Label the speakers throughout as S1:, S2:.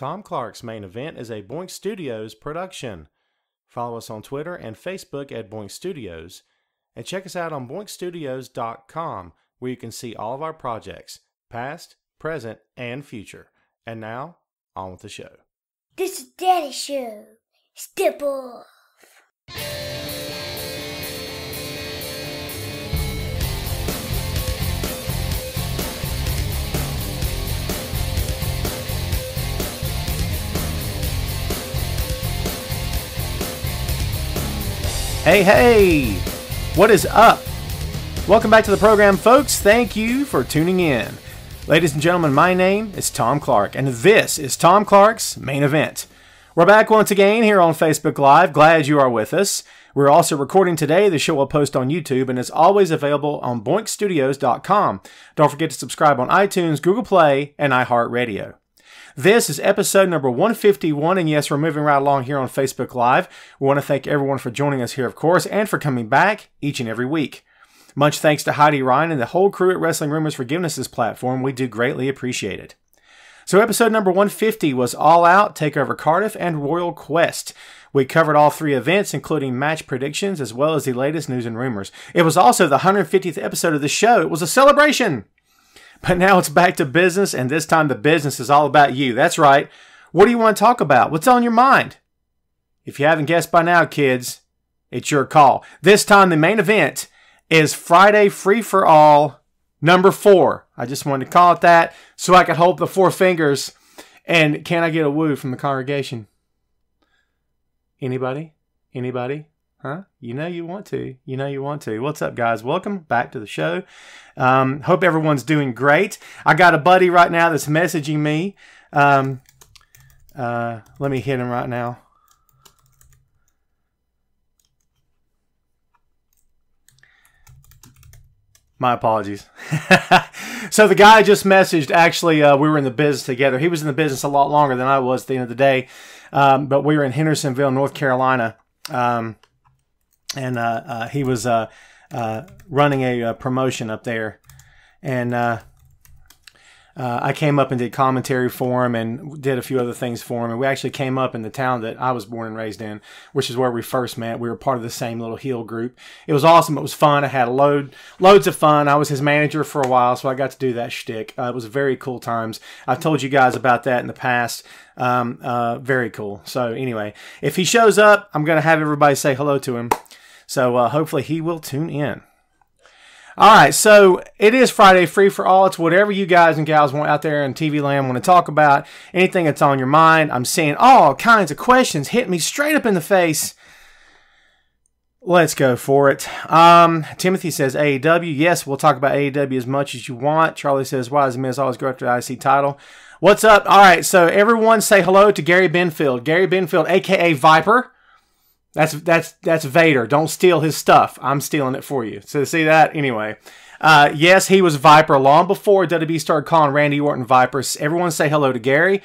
S1: Tom Clark's Main Event is a Boink Studios production. Follow us on Twitter and Facebook at Boink Studios, and check us out on boinkstudios.com, where you can see all of our projects, past, present, and future. And now, on with the show.
S2: This is Daddy's show. Step off.
S1: Hey, what is up? Welcome back to the program, folks. Thank you for tuning in. Ladies and gentlemen, my name is Tom Clark, and this is Tom Clark's Main Event. We're back once again here on Facebook Live. Glad you are with us. We're also recording today. The show will post on YouTube, and is always available on boinkstudios.com. Don't forget to subscribe on iTunes, Google Play, and iHeartRadio. This is episode number 151, and yes, we're moving right along here on Facebook Live. We want to thank everyone for joining us here, of course, and for coming back each and every week. Much thanks to Heidi Ryan and the whole crew at Wrestling Rumors for giving us this platform. We do greatly appreciate it. So episode number 150 was All Out, TakeOver Cardiff, and Royal Quest. We covered all three events, including match predictions, as well as the latest news and rumors. It was also the 150th episode of the show. It was a celebration! But now it's back to business, and this time the business is all about you. That's right. What do you want to talk about? What's on your mind? If you haven't guessed by now, kids, it's your call. This time the main event is Friday Free for All number 4. I just wanted to call it that so I could hold the 4 fingers. And can I get a woo from the congregation? Anybody? Anybody? Huh? You know you want to. You know you want to. What's up, guys? Welcome back to the show. Hope everyone's doing great. I got a buddy right now that's messaging me. Let me hit him right now. My apologies. So the guy just messaged, actually, we were in the business together. He was in the business a lot longer than I was at the end of the day. But we were in Hendersonville, North Carolina. And he was running a promotion up there. And I came up and did commentary for him and did a few other things for him. And we actually came up in the town that I was born and raised in, which is where we first met. We were part of the same little heel group. It was awesome. It was fun. I had loads of fun. I was his manager for a while, so I got to do that shtick. It was very cool times. I've told you guys about that in the past. Very cool. So anyway, if he shows up, I'm going to have everybody say hello to him. So hopefully he will tune in. All right, so it is Friday Free for All. It's whatever you guys and gals want out there in TV land want to talk about. Anything that's on your mind. I'm seeing all kinds of questions hit me straight up in the face. Let's go for it. Timothy says AEW. Yes, we'll talk about AEW as much as you want. Charlie says, why does Miz always go after the IC title? What's up? All right, so everyone say hello to Gary Benfield. Gary Benfield, a.k.a. Viper. That's Vader. Don't steal his stuff. I'm stealing it for you. So see that? Anyway. Yes, he was Viper long before WWE started calling Randy Orton Viper. Everyone say hello to Gary.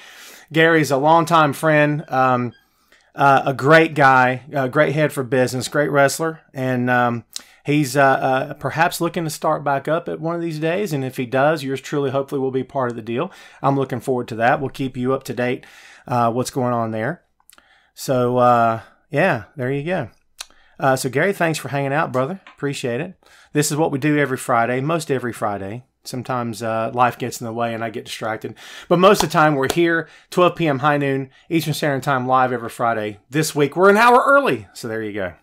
S1: Gary's a longtime friend. A great guy. Great head for business. Great wrestler. And he's perhaps looking to start back up at one of these days. And if he does, yours truly hopefully will be part of the deal. I'm looking forward to that. We'll keep you up to date what's going on there. So, yeah, there you go. So, Gary, thanks for hanging out, brother. Appreciate it. This is what we do every Friday, most every Friday. Sometimes life gets in the way and I get distracted. But most of the time, we're here, 12 p.m. high noon, Eastern Standard Time, live every Friday. This week, we're an hour early. So, there you go.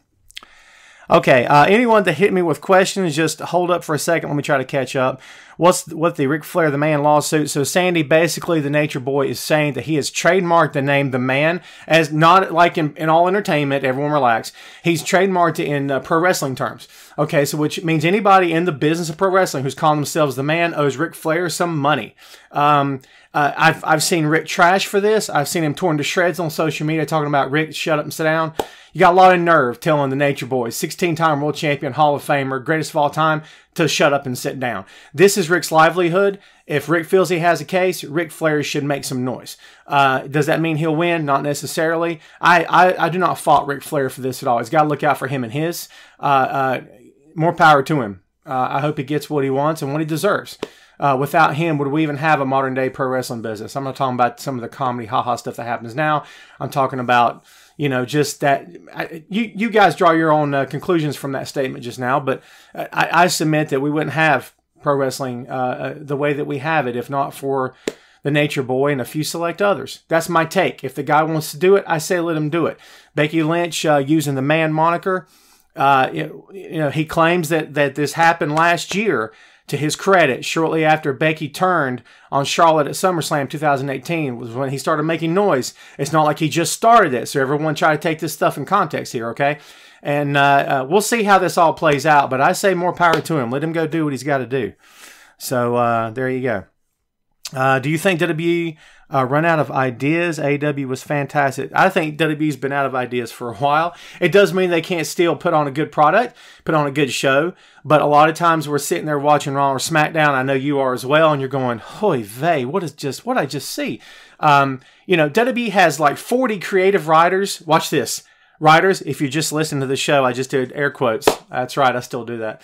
S1: Okay, anyone that hit me with questions, just hold up for a second. Let me try to catch up. What the Ric Flair the Man lawsuit? So Sandy, basically the Nature Boy is saying that he has trademarked the name the Man as not like in all entertainment. Everyone relax. He's trademarked it in pro wrestling terms. Okay, so which means anybody in the business of pro wrestling who's calling themselves the Man owes Ric Flair some money. I've seen Rick trash for this. I've seen him torn to shreds on social media talking about Rick, shut up and sit down. You got a lot of nerve telling the Nature Boy, 16-time world champion, Hall of Famer, greatest of all time, to shut up and sit down. This is Rick's livelihood. If Rick feels he has a case, Ric Flair should make some noise. Does that mean he'll win? Not necessarily. I do not fault Ric Flair for this at all. He's got to look out for him and his. More power to him. I hope he gets what he wants and what he deserves. Without him, would we even have a modern day pro wrestling business? I'm not talking about some of the comedy haha stuff that happens now. I'm talking about, just that you guys draw your own conclusions from that statement just now, but I submit that we wouldn't have pro wrestling the way that we have it if not for the Nature Boy and a few select others. That's my take. If the guy wants to do it, I say let him do it. Becky Lynch using the man moniker, he claims that this happened last year. To his credit, shortly after Becky turned on Charlotte at SummerSlam 2018 was when he started making noise. It's not like he just started it, so everyone try to take this stuff in context here, okay? And we'll see how this all plays out, but I say more power to him. Let him go do what he's got to do. So there you go. Do you think WWE run out of ideas? AEW was fantastic. I think WWE's been out of ideas for a while. It does mean they can't still put on a good product, put on a good show, but a lot of times we're sitting there watching Raw or SmackDown. I know you are as well, and you're going, "Hoy vey, what I just see?" WWE has like 40 creative writers. Watch this. Writers, if you just listen to the show, I just did air quotes. That's right, I still do that.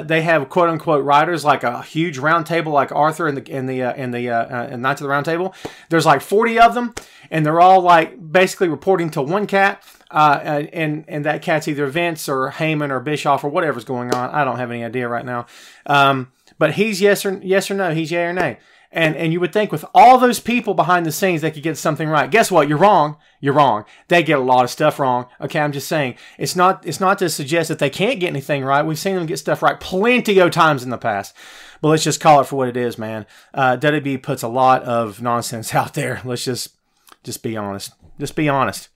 S1: They have quote unquote writers like a huge round table, like Arthur in Knights of the Round Table. There's like 40 of them, and they're all like basically reporting to one cat. And that cat's either Vince or Heyman or Bischoff or whatever's going on. I don't have any idea right now. But he's yes or no. He's yay or nay. And you would think with all those people behind the scenes, they could get something right. Guess what? You're wrong. You're wrong. They get a lot of stuff wrong. Okay, I'm just saying. It's not to suggest that they can't get anything right. We've seen them get stuff right plenty of times in the past. But let's just call it for what it is, man. WWE puts a lot of nonsense out there. Let's just be honest. Just be honest.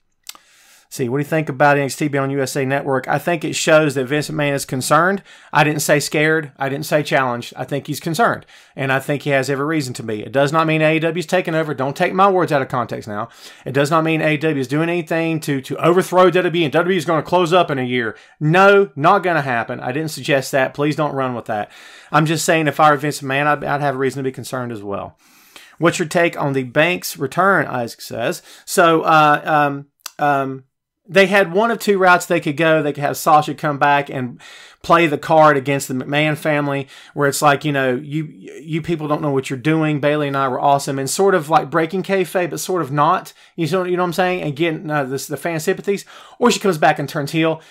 S1: See, what do you think about NXT being on USA Network? I think it shows that Vince McMahon is concerned. I didn't say scared. I didn't say challenged. I think he's concerned. And I think he has every reason to be. It does not mean AEW is taking over. Don't take my words out of context now. It does not mean AEW is doing anything to overthrow WWE and WWE is going to close up in a year. No, not going to happen. I didn't suggest that. Please don't run with that. I'm just saying if I were Vince McMahon, I'd have a reason to be concerned as well. What's your take on the Banks return, Isaac says. So, they had one of two routes they could go. They could have Sasha come back and play the card against the McMahon family, where it's like, you people don't know what you're doing. Bayley and I were awesome, and sort of like breaking kayfabe, but sort of not. You know what I'm saying? And getting the fan sympathies. Or she comes back and turns heel.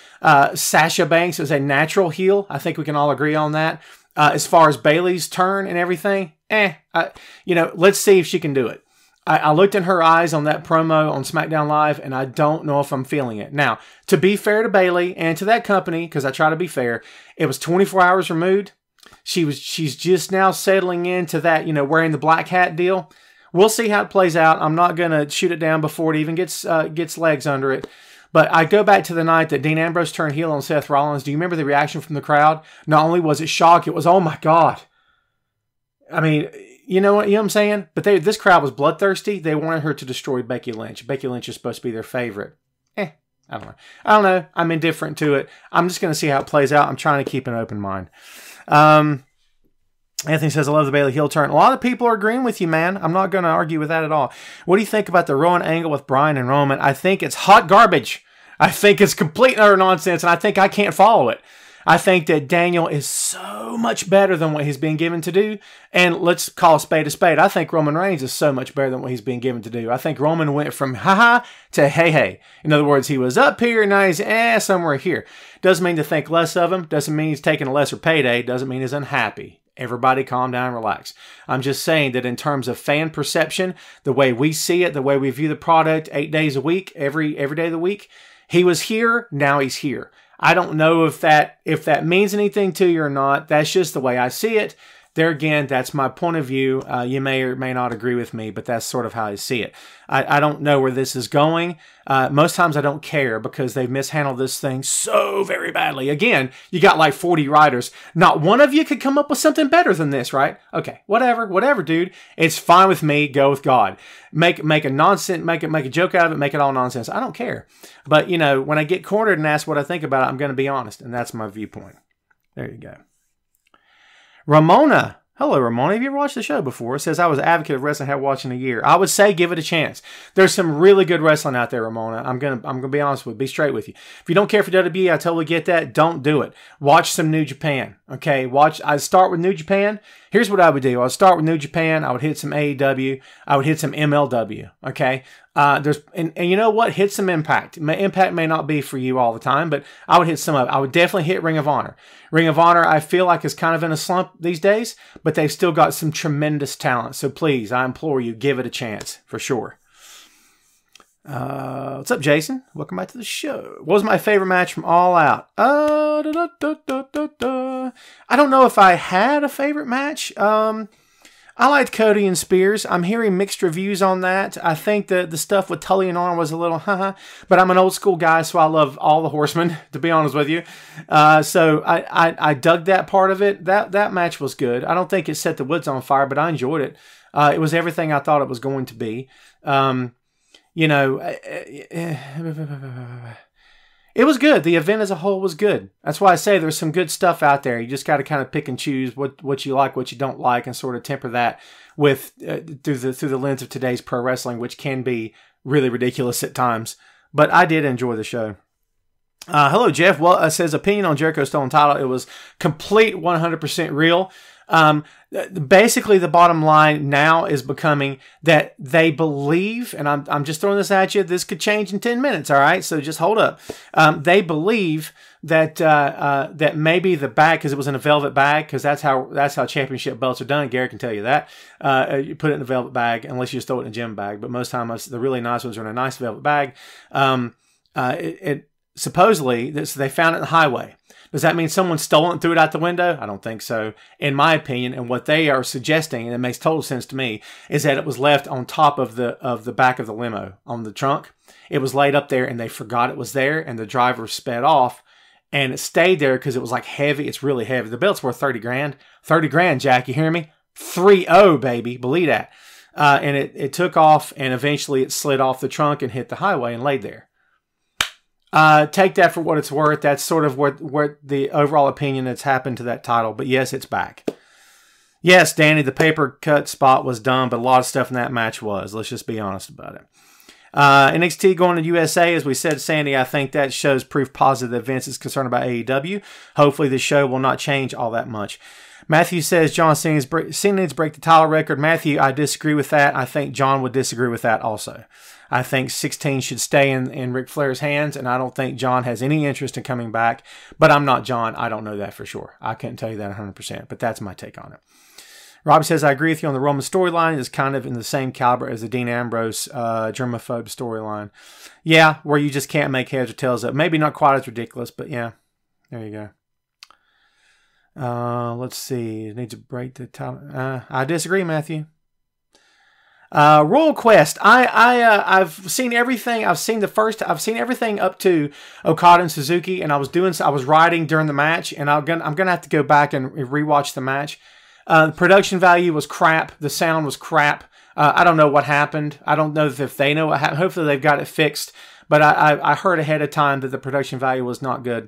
S1: Sasha Banks is a natural heel. I think we can all agree on that. As far as Bayley's turn and everything, let's see if she can do it. I looked in her eyes on that promo on SmackDown Live, and I don't know if I'm feeling it. Now, to be fair to Bayley and to that company, because I try to be fair, it was 24 hours removed. She's just now settling into that, wearing the black hat deal. We'll see how it plays out. I'm not going to shoot it down before it even gets legs under it. But I go back to the night that Dean Ambrose turned heel on Seth Rollins. Do you remember the reaction from the crowd? Not only was it shock, it was, oh my God. I mean, you know what I'm saying? But this crowd was bloodthirsty. They wanted her to destroy Becky Lynch. Becky Lynch is supposed to be their favorite. I don't know. I'm indifferent to it. I'm just going to see how it plays out. I'm trying to keep an open mind. Anthony says, I love the Bayley heel turn. A lot of people are agreeing with you, man. I'm not going to argue with that at all. What do you think about the Rowan angle with Bryan and Roman? I think it's hot garbage. I think it's complete utter nonsense, and I think I can't follow it. I think that Daniel is so much better than what he's being given to do. And let's call a spade a spade. I think Roman Reigns is so much better than what he's being given to do. I think Roman went from ha-ha to hey-hey. In other words, he was up here, now he's somewhere here. Doesn't mean to think less of him. Doesn't mean he's taking a lesser payday. Doesn't mean he's unhappy. Everybody calm down and relax. I'm just saying that in terms of fan perception, the way we see it, the way we view the product 8 days a week, every day of the week, he was here, now he's here. I don't know if that means anything to you or not. That's just the way I see it. There again, that's my point of view. You may or may not agree with me, but that's sort of how I see it. I don't know where this is going. Most times I don't care because they've mishandled this thing so very badly. Again, you got like 40 writers. Not one of you could come up with something better than this, right? Okay, whatever, dude. It's fine with me. Go with God. Make a nonsense, make a joke out of it, make it all nonsense. I don't care. But when I get cornered and asked what I think about it, I'm going to be honest, and that's my viewpoint. There you go. Ramona. Hello, Ramona. Have you ever watched the show before? It says, I was an advocate of wrestling, had watched in a year. I would say give it a chance. There's some really good wrestling out there, Ramona. I'm gonna be honest with you. Be straight with you. If you don't care for WWE, I totally get that. Don't do it. Watch some New Japan. Okay? I start with New Japan. Here's what I would do. I would start with New Japan. I would hit some AEW. I would hit some MLW. Okay. And you know what? Hit some Impact. Impact may not be for you all the time, but I would hit some of it. I would definitely hit Ring of Honor. Ring of Honor, I feel like, is kind of in a slump these days, but they've still got some tremendous talent. So please, I implore you, give it a chance for sure. What's up, Jason? Welcome back to the show. What was my favorite match from All Out? I don't know if I had a favorite match. I liked Cody and Spears. I'm hearing mixed reviews on that. I think the stuff with Tully and Arn was a little but I'm an old school guy, so I love all the Horsemen, to be honest with you. So I dug that part of it. That match was good. I don't think it set the woods on fire, but I enjoyed it. It was everything I thought it was going to be. You know, it was good. The event as a whole was good. That's why I say there's some good stuff out there. You just got to kind of pick and choose what you like, what you don't like, and sort of temper that with through the lens of today's pro wrestling, which can be really ridiculous at times. But I did enjoy the show. Hello, Jeff. Well, says opinion on Jericho stolen title. It was complete 100% real. Basically, the bottom line now is becoming that they believe, and I'm just throwing this at you. This could change in 10 minutes. All right, so just hold up. They believe that that maybe the bag, because it was in a velvet bag, because that's how championship belts are done. Gary can tell you that. You put it in a velvet bag, unless you just throw it in a gym bag. But most times, the really nice ones are in a nice velvet bag. Supposedly, they found it in the highway. Does that mean someone stole it and threw it out the window? I don't think so. In my opinion, and what they are suggesting, and it makes total sense to me, is that it was left on top of the back of the limo, on the trunk. It was laid up there, and they forgot it was there, and the driver sped off, and it stayed there because it was like heavy. It's really heavy. The belt's worth 30 grand. 30 grand, Jack. You hear me? 3-0, baby. Believe that. And it took off, and eventually it slid off the trunk and hit the highway and laid there. Take that for what it's worth. That's sort of what the overall opinion that's happened to that title. But yes, it's back. Yes, Danny, the paper cut spot was dumb, but a lot of stuff in that match was. Let's just be honest about it. NXT going to USA, as we said, Sandy, I think that shows proof positive that Vince is concerned about AEW. Hopefully the show will not change all that much. Matthew says John Cena needs to break the title record. Matthew, I disagree with that. I think John would disagree with that also. I think 16 should stay in Ric Flair's hands, and I don't think John has any interest in coming back. But I'm not John. I don't know that for sure. I couldn't tell you that 100%, but that's my take on it. Robbie says, I agree with you on the Roman storyline. It's kind of in the same caliber as the Dean Ambrose germaphobe storyline. Yeah, where you just can't make heads or tails up. Maybe not quite as ridiculous, but yeah, there you go. Let's see. It needs to break the title. I disagree, Matthew. Royal Quest. I've seen everything. I've seen everything up to Okada and Suzuki, and I was riding during the match, and I'm gonna have to go back and rewatch the match. The production value was crap. The sound was crap. I don't know what happened. I don't know if they know what happened. Hopefully they've got it fixed. But I heard ahead of time that the production value was not good.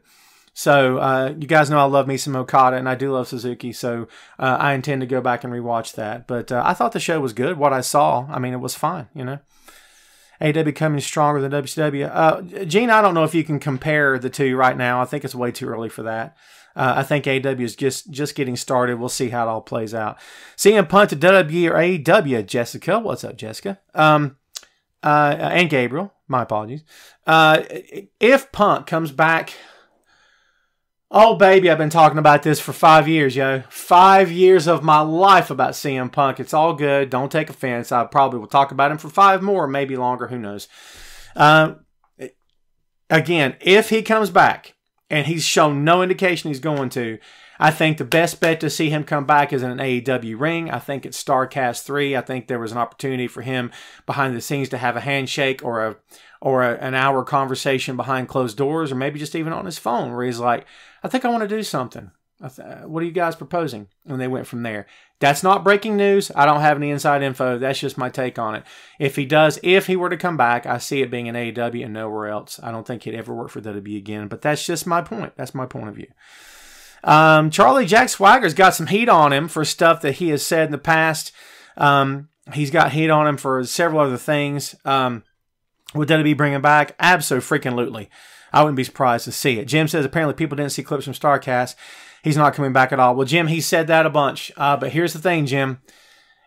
S1: So you guys know I love me some Okada, and I do love Suzuki. So I intend to go back and rewatch that. But I thought the show was good. What I saw, I mean, it was fine. You know, AEW becoming stronger than WCW. Gene, I don't know if you can compare the two right now. I think it's way too early for that. I think AEW is just getting started. We'll see how it all plays out. CM Punk to WWE or AEW, Jessica. What's up, Jessica? And Gabriel. My apologies. If Punk comes back, oh, baby, I've been talking about this for 5 years, yo. 5 years of my life about CM Punk. It's all good. Don't take offense. I probably will talk about him for 5 more, maybe longer. Who knows? Again, if he comes back, and he's shown no indication he's going to, I think the best bet to see him come back is in an AEW ring. I think it's StarCast 3. I think there was an opportunity for him behind the scenes to have a handshake or an hour conversation behind closed doors, or maybe just even on his phone where he's like, I think I want to do something. What are you guys proposing? And they went from there. That's not breaking news. I don't have any inside info. That's just my take on it. If he were to come back, I see it being an AEW and nowhere else. I don't think he'd ever work for WWE again, but that's just my point. That's my point of view. Charlie Jack Swagger's got some heat on him for stuff that he has said in the past. He's got heat on him for several other things. Would WWE bring him back? Abso-freaking-lutely. I wouldn't be surprised to see it. Jim says apparently people didn't see clips from StarCast. He's not coming back at all. Well, Jim, he said that a bunch. But here's the thing, Jim.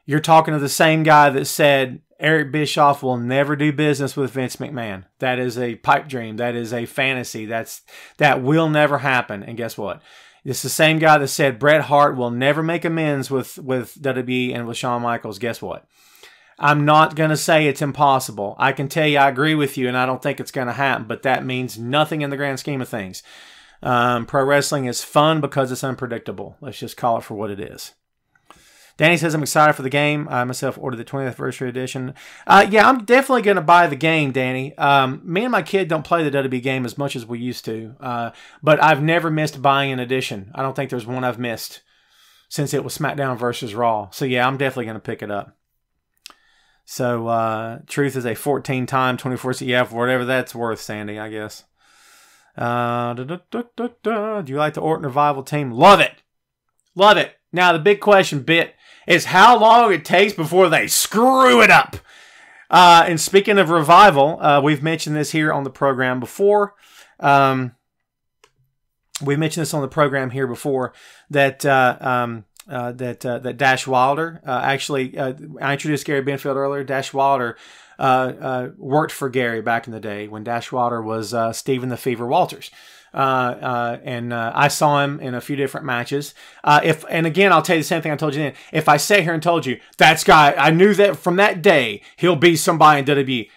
S1: You're talking to the same guy that said Eric Bischoff will never do business with Vince McMahon. That is a pipe dream. That is a fantasy. That will never happen. And guess what? It's the same guy that said Bret Hart will never make amends with WWE and with Shawn Michaels. Guess what? I'm not going to say it's impossible. I can tell you I agree with you and I don't think it's going to happen, but that means nothing in the grand scheme of things. Pro wrestling is fun because it's unpredictable. Let's just call it for what it is. Danny says, I'm excited for the game. I myself ordered the 20th anniversary edition. Yeah, I'm definitely going to buy the game, Danny. Me and my kid don't play the WWE game as much as we used to. But I've never missed buying an edition. I don't think there's one I've missed since it was SmackDown versus Raw. So, yeah, I'm definitely going to pick it up. So, Truth is a 14-time, 24... Yeah, for whatever that's worth, Sandy, I guess. Do you like the Orton Revival team? Love it. Love it. Now, the big question is how long it takes before they screw it up. And speaking of Revival, we've mentioned this here on the program before. We've mentioned this on the program here before that that Dash Wilder actually I introduced Gary Benfield earlier. Dash Wilder worked for Gary back in the day when Dash Wilder was Stephen the Fever Walters. And I saw him in a few different matches. And again, I'll tell you the same thing I told you then. If I sat here and told you, that's guy, I knew that from that day, he'll be somebody in WWE.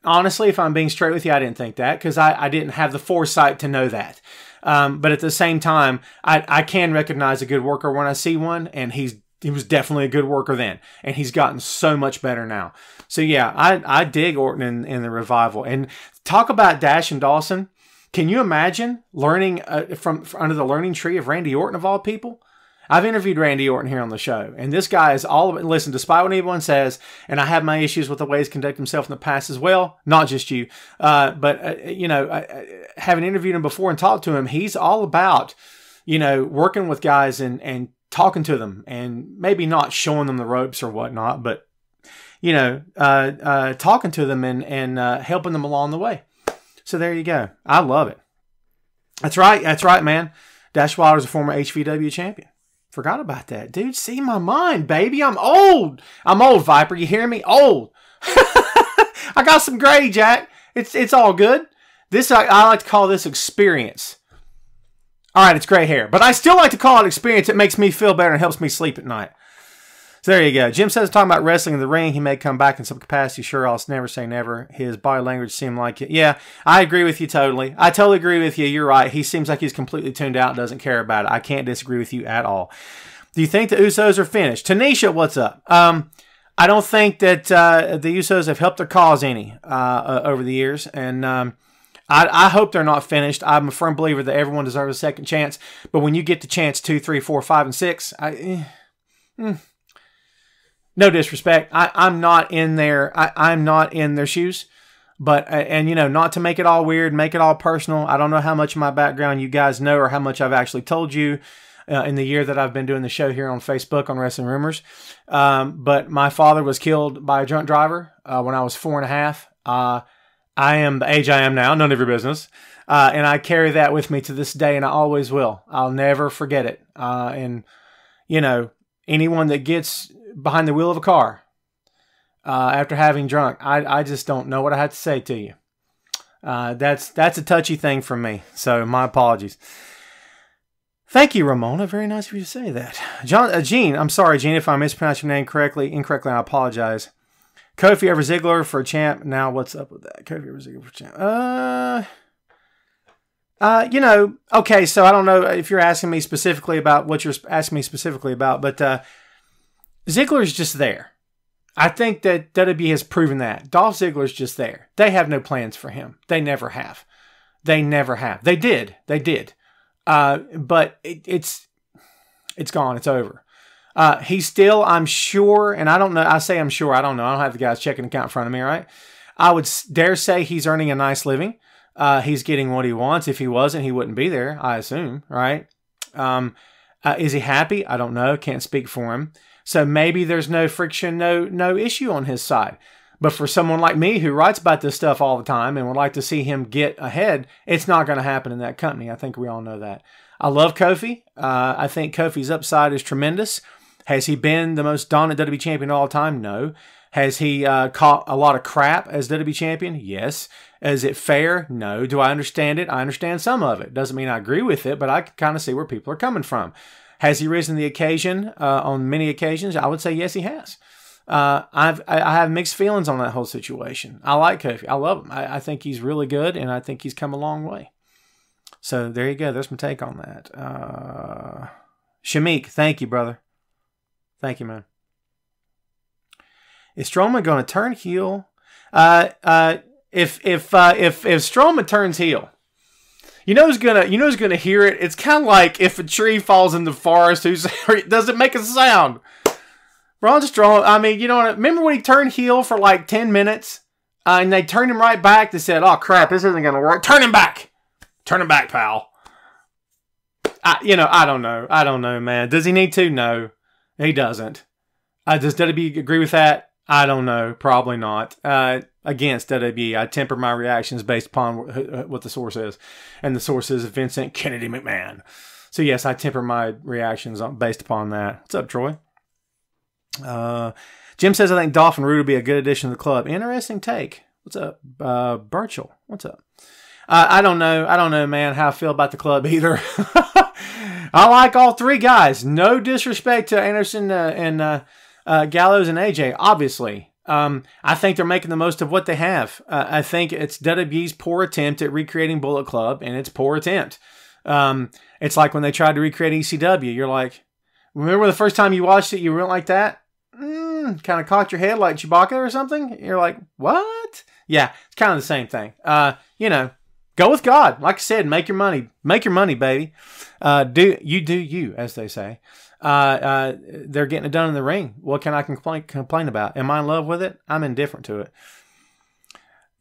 S1: Honestly, if I'm being straight with you, I didn't think that because I didn't have the foresight to know that. But at the same time, I can recognize a good worker when I see one, and he was definitely a good worker then, and he's gotten so much better now. So yeah, I dig Orton in the Revival. And talk about Dash and Dawson. Can you imagine learning from under the learning tree of Randy Orton of all people? I've interviewed Randy Orton here on the show, and this guy is all of it. Listen, despite what anyone says, and I have my issues with the way he's conducted himself in the past as well, not just you, but having interviewed him before and talked to him, he's all about, working with guys and talking to them, and maybe not showing them the ropes or whatnot, but, talking to them and helping them along the way. So there you go. I love it. That's right. That's right, man. Dash Wilder's a former HVW champion. Forgot about that. Dude, see my mind, baby. I'm old. I'm old, Viper. You hear me? Old. I got some gray, Jack. It's all good. This I like to call this experience. All right, it's gray hair. But I still like to call it experience. It makes me feel better and helps me sleep at night. So there you go. Jim says talking about wrestling in the ring, he may come back in some capacity. Sure, I'll never say never. His body language seemed like it. Yeah, I agree with you totally. I totally agree with you. You're right. He seems like he's completely tuned out and doesn't care about it. I can't disagree with you at all. Do you think the Usos are finished? Tanisha, what's up? I don't think that the Usos have helped their cause any over the years. And I hope they're not finished. I'm a firm believer that everyone deserves a second chance. But when you get the chance 2, 3, 4, 5, and 6, no disrespect. I'm not in their. I'm not in their shoes, but not to make it all weird, make it all personal. I don't know how much of my background you guys know, or how much I've actually told you in the year that I've been doing the show here on Facebook on Wrestling Rumors. But my father was killed by a drunk driver when I was 4.5. I am the age I am now. None of your business. And I carry that with me to this day, and I always will. I'll never forget it. And anyone that gets behind the wheel of a car after having drunk, I just don't know what I had to say to you. That's a touchy thing from me, so my apologies. Thank you, Ramona. Very nice of you to say that. Gene, I'm sorry, Gene, if I mispronounced your name incorrectly, I apologize. Kofi over Ziggler for champ. Now, what's up with that? Kofi over Ziggler for champ. Okay, so I don't know if you're asking me specifically about what you're asking me specifically about, but Ziggler's just there. I think that WWE has proven that. Dolph Ziggler's just there. They have no plans for him. They never have. They never have. They did. But it's gone. It's over. He's still, I'm sure, and I don't know. I say I'm sure. I don't know. I don't have the guy's checking account in front of me, right? I would dare say he's earning a nice living. He's getting what he wants. If he wasn't, he wouldn't be there, I assume, right? Is he happy? I don't know. Can't speak for him. So maybe there's no friction, no issue on his side. But for someone like me who writes about this stuff all the time and would like to see him get ahead, it's not going to happen in that company. I think we all know that. I love Kofi. I think Kofi's upside is tremendous. Has he been the most dominant WWE champion of all time? No. Has he caught a lot of crap as WWE champion? Yes. Is it fair? No. Do I understand it? I understand some of it. Doesn't mean I agree with it, but I can kind of see where people are coming from. Has he risen to the occasion on many occasions? I would say yes, he has. I have mixed feelings on that whole situation. I like Kofi. I love him. I think he's really good, and I think he's come a long way. So there you go. There's my take on that. Shamik, thank you, brother. Thank you, man. Is Strowman going to turn heel? If Strowman turns heel, you know who's gonna hear it? It's kind of like if a tree falls in the forest. Does it make a sound? Braun Strowman. I mean, you know, remember when he turned heel for like 10 minutes, and they turned him right back. They said, "Oh crap, this isn't gonna work. Turn him back, pal." I don't know. I don't know, man. Does he need to? No, he doesn't. Does WWE agree with that? I don't know. Probably not. Against WWE, I temper my reactions based upon what the source is. And the source is Vincent Kennedy McMahon. So yes, I temper my reactions based upon that. What's up, Troy? Jim says, I think Dolphin Roode will be a good addition to the club. Interesting take. What's up? Birchall, what's up? I don't know, man, how I feel about the club either. I like all three guys. No disrespect to Anderson and Gallows and AJ, obviously. I think they're making the most of what they have. I think it's WWE's poor attempt at recreating Bullet Club, and it's poor attempt. It's like when they tried to recreate ECW. You're like, remember the first time you watched it, you weren't like that? Kind of cocked your head like Chewbacca or something? You're like, what? Yeah, it's kind of the same thing. Go with God. Like I said, make your money. Make your money, baby. Do you, as they say. They're getting it done in the ring. What can I complain about? Am I in love with it? I'm indifferent to it.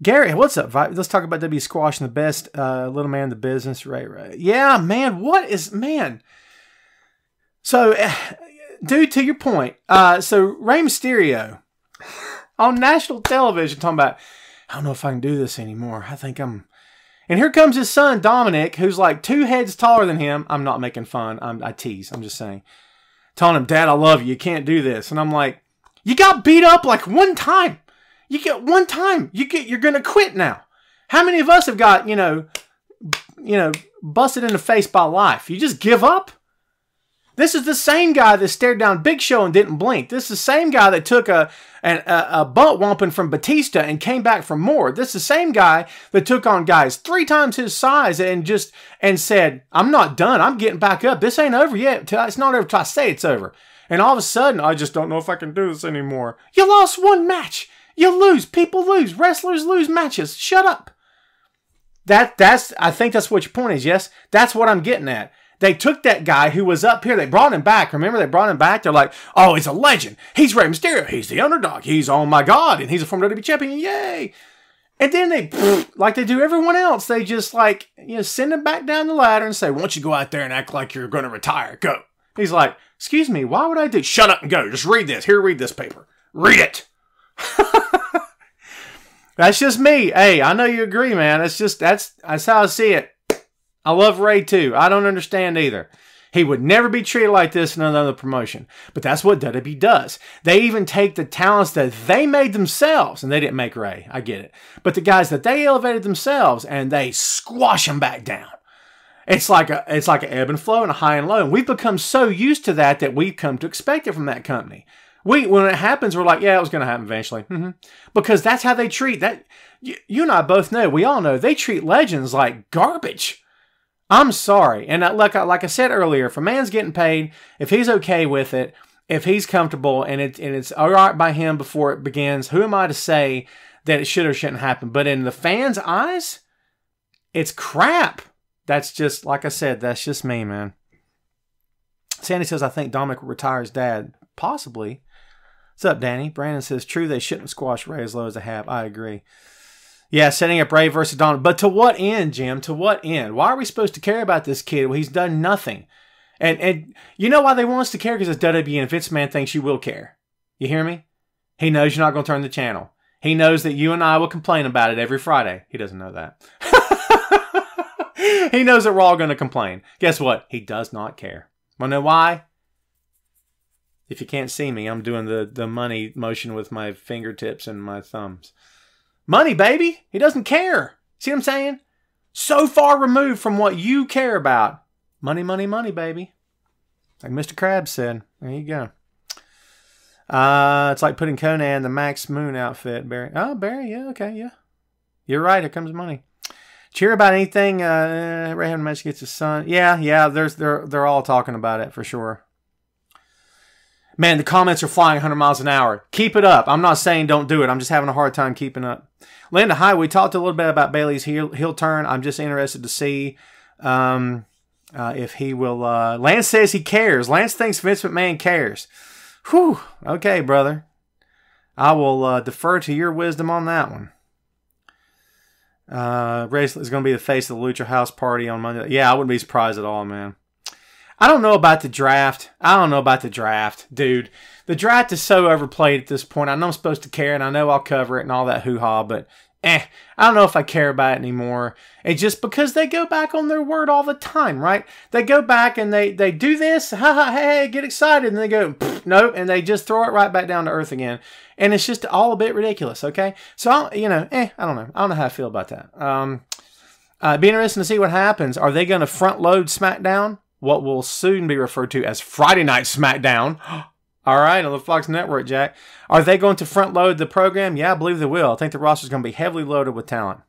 S1: Gary, what's up? Let's talk about W squashing the best little man in the business. Right. Yeah, man. Man? So, dude, to your point. So Rey Mysterio on national television talking about, I don't know if I can do this anymore. I think I'm. And here comes his son, Dominic, who's like 2 heads taller than him. I'm not making fun. I tease. I'm just saying. Telling him, Dad, I love you. You can't do this. And I'm like, you got beat up like one time. You get one time. You're going to quit now. How many of us have got, busted in the face by life? You just give up? This is the same guy that stared down Big Show and didn't blink. This is the same guy that took a butt whomping from Batista and came back for more. This is the same guy that took on guys 3 times his size and said, I'm not done. I'm getting back up. This ain't over yet. It's not over till I say it's over. And all of a sudden, I just don't know if I can do this anymore. You lost 1 match. You lose. People lose. Wrestlers lose matches. Shut up. I think that's what your point is, yes? That's what I'm getting at. They took that guy who was up here. They brought him back. Remember, they brought him back. They're like, oh, he's a legend. He's Rey Mysterio. He's the underdog. He's, oh my God. And he's a former WWE champion. Yay. And then they, like they do everyone else, they just like, send him back down the ladder and say, why don't you go out there and act like you're going to retire? Go. He's like, excuse me, why would I do? Shut up and go. Just read this. Here, read this paper. Read it. That's just me. Hey, I know you agree, man. That's how I see it. I love Ray too. I don't understand either. He would never be treated like this in another promotion. But that's what WWE does. They even take the talents that they made themselves, and they didn't make Ray. I get it. But the guys that they elevated themselves, and they squash them back down. It's like an ebb and flow and a high and low. And we've become so used to that we've come to expect it from that company. When it happens, we're like, yeah, it was going to happen eventually. Because that's how they treat that. You and I both know, we all know, they treat legends like garbage. I'm sorry. And like I said earlier, if a man's getting paid, if he's okay with it, if he's comfortable and it's all right by him before it begins, who am I to say that it should or shouldn't happen? But in the fans' eyes, it's crap. That's just, like I said, that's just me, man. Sandy says, I think Dominic will retire his dad. Possibly. What's up, Danny? Brandon says, true, they shouldn't squash Ray as low as they have. I agree. Yeah, setting up Ray versus Dominic. But to what end, Jim? To what end? Why are we supposed to care about this kid? Well, he's done nothing. And you know why they want us to care? Because it's WWE and Vince McMahon thinks you will care. You hear me? He knows you're not going to turn the channel. He knows that you and I will complain about it every Friday. He doesn't know that. He knows that we're all going to complain. Guess what? He does not care. Want to know why? If you can't see me, I'm doing the money motion with my fingertips and my thumbs. Money, baby. He doesn't care. See what I'm saying? So far removed from what you care about. Money, money, money, baby. Like Mr. Krabs said. There you go. It's like putting Conan in the Max Moon outfit, Barry. Oh, Barry, yeah, okay, yeah. You're right, here comes money. Cheer about anything, Ray having a match against his son. Yeah, they're all talking about it for sure. Man, the comments are flying 100 miles an hour. Keep it up. I'm not saying don't do it. I'm just having a hard time keeping up. Linda, hi. We talked a little bit about Bailey's heel turn. I'm just interested to see if he will. Lance says he cares. Lance thinks Vince McMahon cares. Whew. Okay, brother. I will defer to your wisdom on that one. Ray is going to be the face of the Lucha House Party on Monday. Yeah, I wouldn't be surprised at all, man. I don't know about the draft. Dude. The draft is so overplayed at this point. I know I'm supposed to care, and I know I'll cover it and all that hoo-ha, but I don't know if I care about it anymore. It's just because they go back on their word all the time, right? They go back and they do this, hey, get excited, and they go, nope, and they just throw it right back down to earth again. And it's just all a bit ridiculous, okay? So, I don't know. I don't know how I feel about that. It'd be interesting to see what happens. Are they going to front load SmackDown? What will soon be referred to as Friday Night SmackDown. All right, on the Fox Network, Jack. Are they going to front load the program? Yeah, I believe they will. I think the roster is going to be heavily loaded with talent.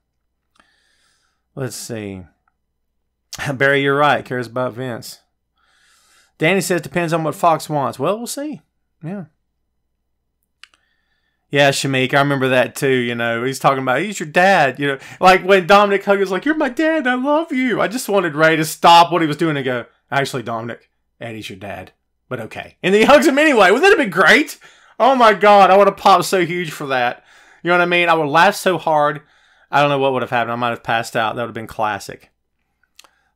S1: Let's see. Barry, you're right. Cares about Vince. Danny says depends on what Fox wants. Well, we'll see. Yeah. Yeah, Shamik, I remember that too, He's talking about, he's your dad, Like when Dominic Huggins like, you're my dad, I love you. I just wanted Ray to stop what he was doing and go, actually, Dominic, Eddie's your dad. But okay. And then he hugs him anyway. Wouldn't that have been great? Oh my God, I would have popped so huge for that. You know what I mean? I would laugh so hard. I don't know what would have happened. I might have passed out. That would have been classic.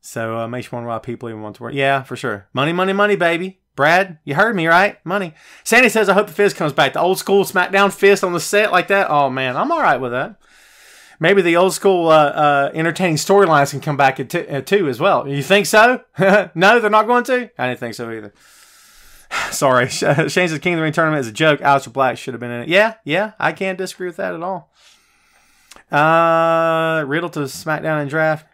S1: So makes you wonder why people even want to work. Yeah, for sure. Money, money, money, baby. Brad, you heard me, right? Money. Sandy says, I hope the fist comes back. The old school SmackDown fist on the set like that. Oh, man, I'm all right with that. Maybe the old school entertaining storylines can come back too as well. You think so? No, they're not going to? I didn't think so either. Sorry. Shane says King of the Ring tournament is a joke. Aleister Black should have been in it. Yeah, I can't disagree with that at all. Riddle to SmackDown and draft.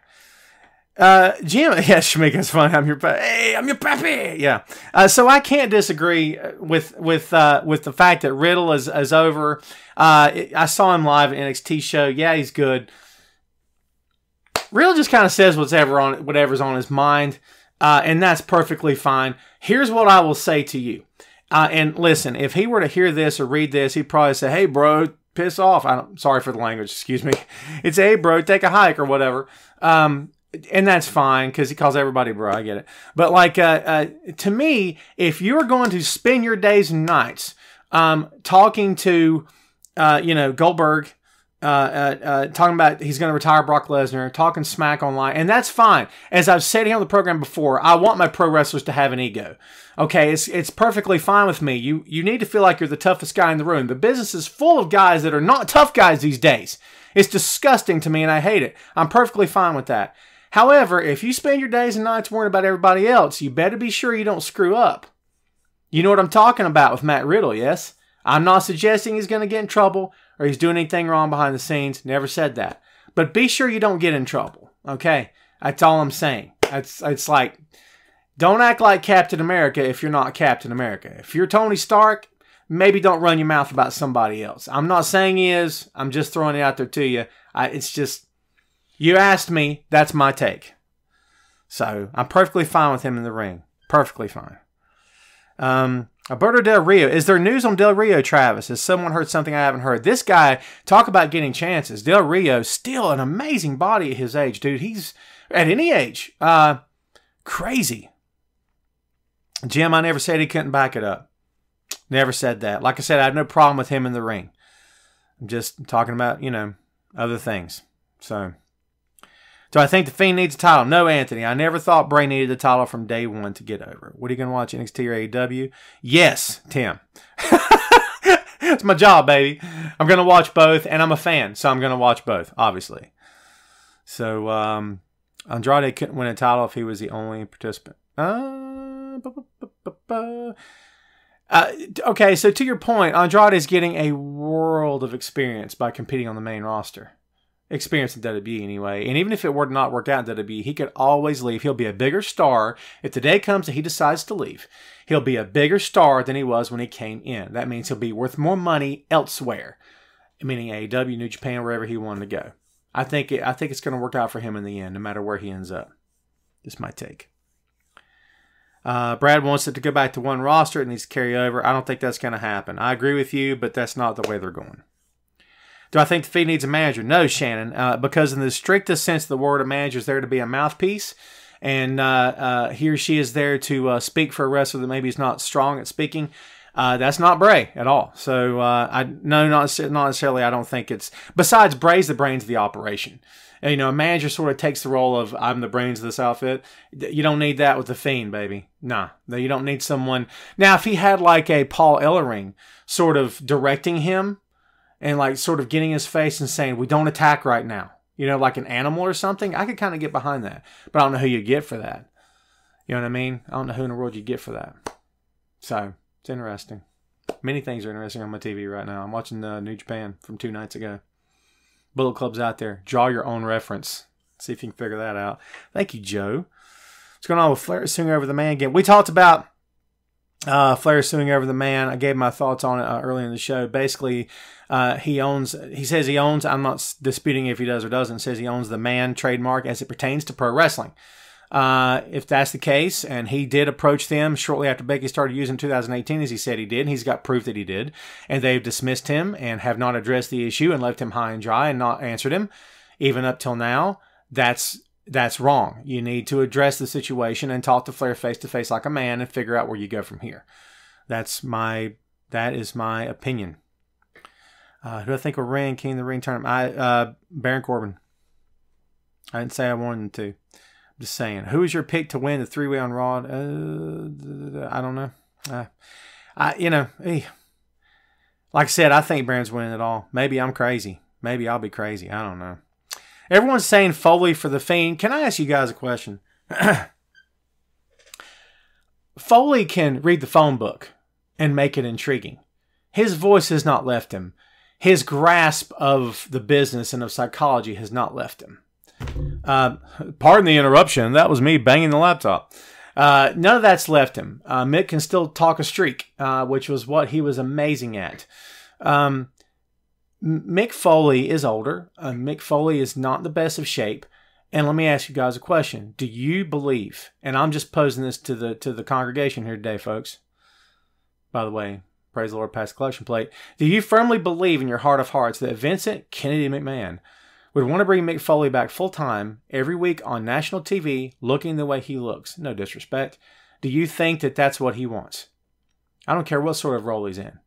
S1: Jim, yeah, Shamika's fun. I'm your hey, I'm your pappy. Yeah. So I can't disagree with the fact that Riddle is over. I saw him live at NXT show. Yeah, he's good. Riddle just kind of says whatever's on his mind, and that's perfectly fine. Here's what I will say to you. And listen, if he were to hear this or read this, he'd probably say, "Hey, bro, piss off." Sorry for the language. Excuse me. It's, "Hey, bro, take a hike," or whatever. And that's fine because he calls everybody bro. I get it. But like, to me, if you're going to spend your days and nights talking to, Goldberg, talking about he's going to retire Brock Lesnar, talking smack online, and that's fine. As I've said here on the program before, I want my pro wrestlers to have an ego. Okay, it's perfectly fine with me. You need to feel like you're the toughest guy in the room. The business is full of guys that are not tough guys these days. It's disgusting to me, and I hate it. I'm perfectly fine with that. However, if you spend your days and nights worrying about everybody else, you better be sure you don't screw up. You know what I'm talking about with Matt Riddle, yes? I'm not suggesting he's going to get in trouble or he's doing anything wrong behind the scenes. Never said that. But be sure you don't get in trouble, okay? That's all I'm saying. It's like, don't act like Captain America if you're not Captain America. If you're Tony Stark, maybe don't run your mouth about somebody else. I'm not saying he is. I'm just throwing it out there to you. It's just... You asked me, that's my take. So, I'm perfectly fine with him in the ring. Perfectly fine. Alberto Del Rio. Is there news on Del Rio, Travis? Has someone heard something I haven't heard? This guy, talk about getting chances. Del Rio, still an amazing body at his age, dude. He's, at any age, crazy. Jim, I never said he couldn't back it up. Never said that. Like I said, I have no problem with him in the ring. I'm just talking about, other things. So... Do I think The Fiend needs a title? No, Anthony. I never thought Bray needed a title from day one to get over. What are you going to watch, NXT or AEW? Yes, Tim. It's my job, baby. I'm going to watch both, and I'm a fan, so I'm going to watch both, obviously. So, Andrade couldn't win a title if he was the only participant. Okay, so to your point, Andrade is getting a world of experience by competing on the main roster. Experience in WWE anyway. And even if it were to not work out in WWE, he could always leave. He'll be a bigger star. If the day comes that he decides to leave, he'll be a bigger star than he was when he came in. That means he'll be worth more money elsewhere, meaning AEW, New Japan, wherever he wanted to go. I think it's going to work out for him in the end, no matter where he ends up. Just my take. Brad wants it to go back to one roster. It needs to carry over. I don't think that's going to happen. I agree with you, but that's not the way they're going. Do I think the feed needs a manager? No, Shannon, because in the strictest sense of the word, a manager is there to be a mouthpiece, and he or she is there to speak for a wrestler that maybe is not strong at speaking. That's not Bray at all. So, not necessarily. I don't think it's. Besides, Bray's the brains of the operation. And, a manager sort of takes the role of, I'm the brains of this outfit. You don't need that with the Fiend, baby. Nah, you don't need someone. Now, if he had like a Paul Ellering sort of directing him, and like sort of getting his face and saying, we don't attack right now. Like an animal or something. I could kind of get behind that. But I don't know who you get for that. You know what I mean? I don't know who in the world you get for that. So, it's interesting. Many things are interesting on my TV right now. I'm watching New Japan from 2 nights ago. Bullet Club's out there. Draw your own reference. See if you can figure that out. Thank you, Joe. What's going on with Flair suing over the man again? We talked about Flair suing over the man. I gave my thoughts on it earlier in the show. Basically, he says he owns, I'm not disputing if he does or doesn't, says he owns the man trademark as it pertains to pro wrestling. If that's the case, and he did approach them shortly after Becky started using 2018, as he said he did, and he's got proof that he did, and they've dismissed him and have not addressed the issue and left him high and dry and not answered him, even up till now, that's wrong. You need to address the situation and talk to Flair face to face like a man and figure out where you go from here. That is my opinion. Who do I think will ring King of the Ring tournament? Baron Corbin. I didn't say I wanted him to. I'm just saying. Who is your pick to win the 3-way on Raw? I don't know. Like I said, I think Baron's winning it all. Maybe I'm crazy. Maybe I'll be crazy. I don't know. Everyone's saying Foley for the Fiend. Can I ask you guys a question? Foley can read the phone book and make it intriguing. His voice has not left him. His grasp of the business and of psychology has not left him. Pardon the interruption. That was me banging the laptop. None of that's left him. Mick can still talk a streak, which was what he was amazing at. Mick Foley is older. Mick Foley is not in the best of shape. And let me ask you guys a question. Do you believe, and I'm just posing this to the congregation here today, folks. By the way, praise the Lord, pass the collection plate. Do you firmly believe in your heart of hearts that Vincent Kennedy McMahon would want to bring Mick Foley back full-time every week on national TV looking the way he looks? No disrespect. Do you think that that's what he wants? I don't care what sort of role he's in.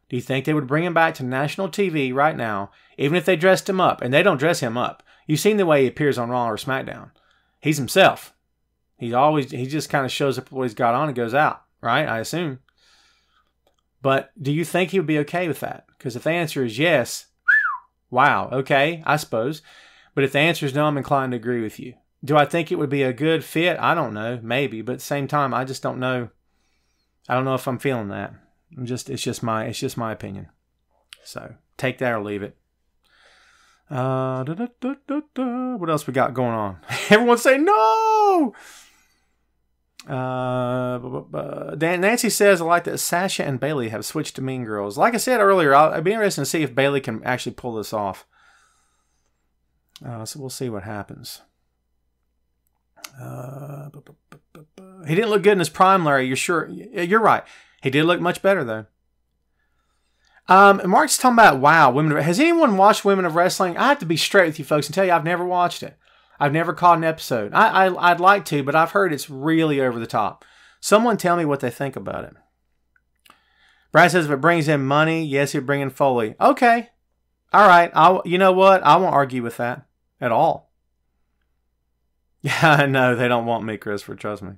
S1: Do you think they would bring him back to national TV right now, even if they dressed him up? And they don't dress him up. You've seen the way he appears on Raw or SmackDown. He's he just kind of shows up what he's got on and goes out, right? I assume. But do you think he would be okay with that? Because if the answer is yes, wow, okay, I suppose. But if the answer is no, I'm inclined to agree with you. Do I think it would be a good fit? I don't know, maybe. But at the same time, I just don't know. I don't know if I'm feeling that. It's just my opinion. So take that or leave it. What else we got going on? Everyone's saying no. Nancy says, I like that Sasha and Bayley have switched to Mean Girls. Like I said earlier, I'd be interested to see if Bayley can actually pull this off. So we'll see what happens. He didn't look good in his prime, Larry. You're sure? You're right. He did look much better, though. Mark's talking about, wow, has anyone watched Women of Wrestling? I have to be straight with you folks and tell you I've never watched it. I've never caught an episode. I'd like to, but I've heard it's really over the top. Someone tell me what they think about it. Brad says if it brings in money, yes, he'll bring in Foley. Okay. All right. You know what? I won't argue with that at all. Yeah, I know. They don't want me, Christopher. Trust me.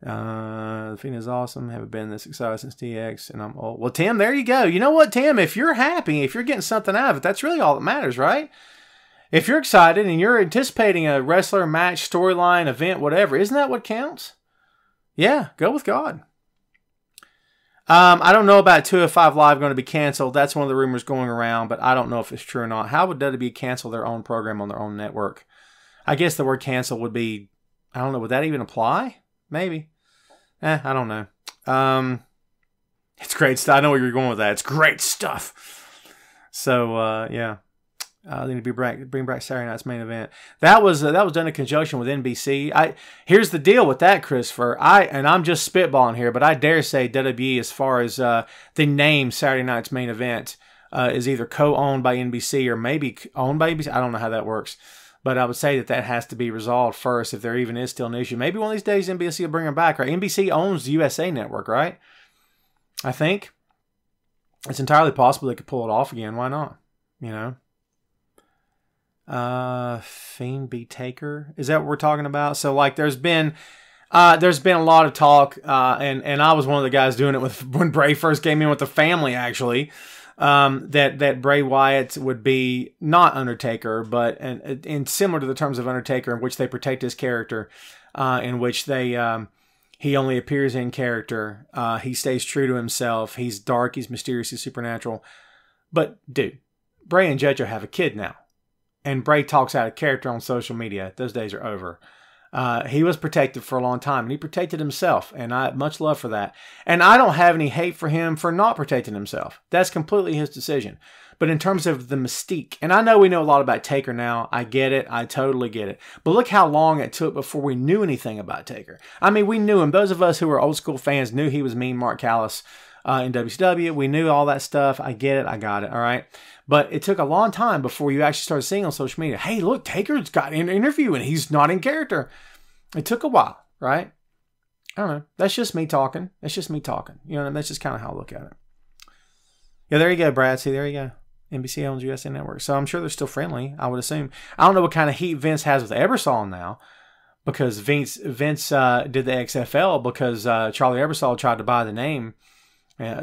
S1: The feeling is awesome. Haven't been this excited since DX, and I'm old. Well, Tim, there you go. You know what, Tim? If you're happy, if you're getting something out of it, that's really all that matters, right? If you're excited and you're anticipating a wrestler, match, storyline, event, whatever, isn't that what counts? Yeah, go with God. I don't know about 205 Live going to be canceled. That's one of the rumors going around, but I don't know if it's true or not. How would WWE cancel their own program on their own network? I guess the word cancel would be, I don't know, would that even apply? Maybe. I don't know. It's great stuff. I know where you're going with that. It's great stuff. So, yeah. They need to bring back Saturday Night's Main Event. That was done in conjunction with NBC. Here's the deal with that, Christopher. I'm just spitballing here, but I dare say WWE, as far as the name Saturday Night's Main Event, is either co-owned by NBC or maybe owned by NBC. I don't know how that works, but I would say that has to be resolved first if there even is still an issue. Maybe one of these days NBC will bring them back. Right? NBC owns the USA Network, right? I think it's entirely possible they could pull it off again. Why not? You know. Fiend B Taker, is that what we're talking about? So like there's been a lot of talk, and I was one of the guys doing it when Bray first came in with the family, actually, that Bray Wyatt would be not Undertaker, but and similar to the terms of Undertaker, in which they protect his character, in which he only appears in character, he stays true to himself, he's dark, he's mysterious, he's supernatural. But dude, Bray and Jericho have a kid now. And Bray talks out of character on social media. Those days are over. He was protected for a long time, and he protected himself, and I much love for that. And I don't have any hate for him for not protecting himself. That's completely his decision. But in terms of the mystique, and I know we know a lot about Taker now. I get it. I totally get it. But look how long it took before we knew anything about Taker. I mean, we knew him. Those of us who were old school fans knew he was Mean Mark Callis in WCW. We knew all that stuff. I get it. I got it. All right. But it took a long time before you actually started seeing on social media, hey, look, Taker's got an interview and he's not in character. It took a while, right? I don't know. That's just me talking. That's just me talking. You know what I mean? That's just kind of how I look at it. Yeah, there you go, Brad. See, there you go. NBC owns USA Network. So I'm sure they're still friendly, I would assume. I don't know what kind of heat Vince has with Ebersol now, because Vince did the XFL because Charlie Ebersol tried to buy the name.